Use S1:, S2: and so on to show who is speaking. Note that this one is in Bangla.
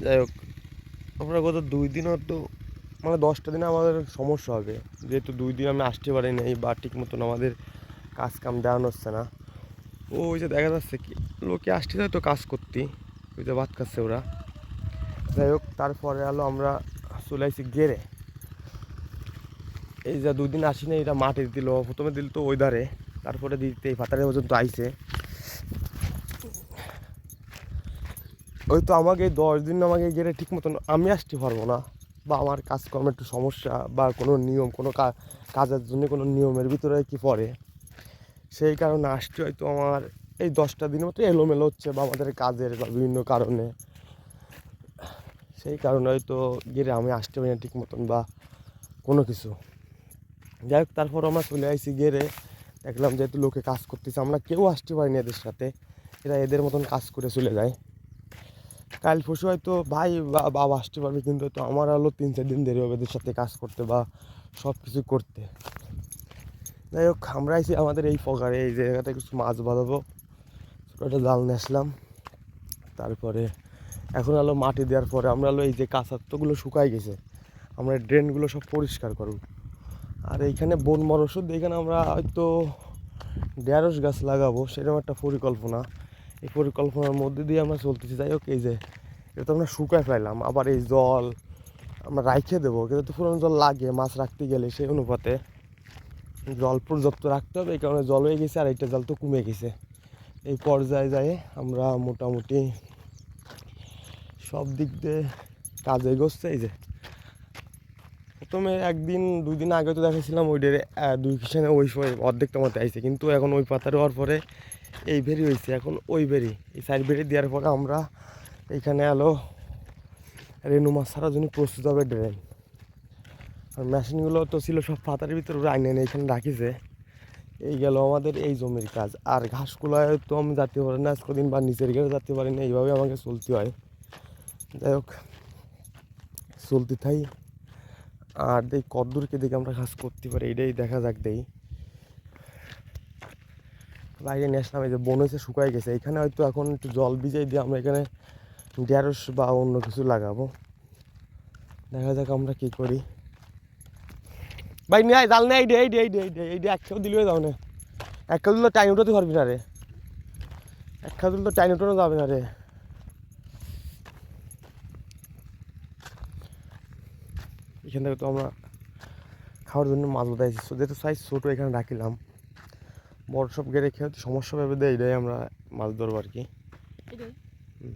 S1: যাই হোক, আমরা গত 2 দিনও তো মানে 10টা দিনে আমাদের সমস্যা হবে, যেহেতু 2 দিন আমি আসতে পারি নাই বা ঠিক মতন আমাদের কাজ কাম দেওয়ানো হচ্ছে না। ওই যে দেখা যাচ্ছে কি লোকে আসতে যায় তো কাজ করতে, ওই যে ভাত খাচ্ছে ওরা। যাই হোক, তারপরে হলো আমরা চলে আসছি গেরে। এই যে 2 দিন আসি না, এটা মাটি দিল, প্রথমে দিল তো ওই ধারে, তারপরে দিতে এই পাতারে পর্যন্ত আইছে। ওই তো আমাকে এই 10 দিন আমাকে গেলে ঠিক মতন আমি আসতে পারবো না, বা আমার কাজকর্মে একটু সমস্যা, বা কোনো নিয়ম কোনো কাজের জন্য কোনো নিয়মের ভিতরে কি পড়ে, সেই কারণে আসতে হয়তো আমার এই 10টা দিনের মতো এলোমেলো হচ্ছে, বা আমাদের কাজের বা বিভিন্ন কারণে, সেই কারণে হয়তো গেলে আমি আসতে পারি না ঠিক মতন বা কোনো কিছু। যাই হোক, তারপর আমরা চলে আসছি গেরে। দেখলাম যেহেতু লোকে কাজ করতেছে, আমরা কেউ আসতে পারিনি এদের সাথে, এরা এদের মতন কাজ করে চলে যায়। কাল পরশু হয়তো ভাই বা বাবা আসতে পারবে, কিন্তু হয়তো আমার হলো 3-4 দিন দেরি হবে এদের সাথে কাজ করতে বা সব কিছু করতে। যাই হোক, আমরা আইছি আমাদের এই ফগারে, এই জায়গাতে কিছু মাছ বাঁধাবো, ছোটো একটা জাল নিয়ে আসলাম। তারপরে এখন হলো মাটি দেওয়ার পরে আমরা হলো এই যে কাঁচাত্তগুলো শুকাই গেছে, আমরা ড্রেনগুলো সব পরিষ্কার করব। আর এইখানে বন মর ওষুধ, এইখানে আমরা হয়তো 150 গাছ লাগাবো, সেরকম একটা পরিকল্পনা। এই পরিকল্পনার মধ্যে দিয়ে আমরা চলতেছি। যাই হোক, এই যে এটা তো আমরা শুকায় ফেলাম, আবার এই জল আমরা রাইখে দেবো, কিন্তু তো পুরনো জল লাগে মাছ রাখতে গেলে, সেই অনুপাতে জল পর্যাপ্ত রাখতে হবে। এই কারণে জল হয়ে গেছে, আর এইটা জল তো কমে গেছে। এই পর্যায়ে যায় আমরা মোটামুটি সব দিক দিয়ে কাজ এগোচ্ছে। এই যে প্রথমে 1-2 দিন আগে তো দেখেছিলাম ওই ডেরে 2 কিষানে ওই সময় অর্ধেকটা মতো আইছে, কিন্তু এখন ওই পাতার হওয়ার পরে এই ভেরি হয়েছে, এখন ওই ভেরি, এই সাইড ভেরি দেওয়ার পরে আমরা এইখানে এলো রেনু মাছ ছাড়ার জন্য প্রস্তুত হবে ড্রেন। আর মেশিনগুলো তো ছিল সব পাতার ভিতরে, ওরা আইনে এখানে রাখিছে। এই গেল আমাদের এই জমির কাজ। আর ঘাসগুলোয় তো আমি যেতে পারি না আজ কদিন, বা নিচের ঘরে যেতে পারি না, এইভাবে আমাকে চলতে হয়। যাই হোক, চলতে থাই, আর দেখ কদ্দূরকে দিকে আমরা কাজ করতে পারি, এটাই দেখা যাক। দেই বাইরে নিয়ে আসলাম, এই যে বন হয়েছে শুকাই গেছে, এখানে হয়তো এখন একটু জল ভিজাই দিয়ে আমরা এখানে ঢেঁড়স বা অন্য কিছু লাগাবো। দেখা যাক আমরা কী করি। ভাই নিয়ে আয় জাল, নেই এইটা এক খেয়েও দিলেও যাও না, এক খেয়ে দিলে টাইম উঠাতে পারবি না রে, এক খেয়ে দিলে তো টাইম উঠানো যাবে না রে। এখান থেকে তো আমরা খাওয়ার জন্য মাছ বোধাইছি, যেহেতু সাইজ ছোটো এখানে রাখিলাম, বড় সব গেড়ে খেয়ে হয়তো সমস্যা ভেবে দেয়, এটাই আমরা মাছ ধরবো আর কি। হুম।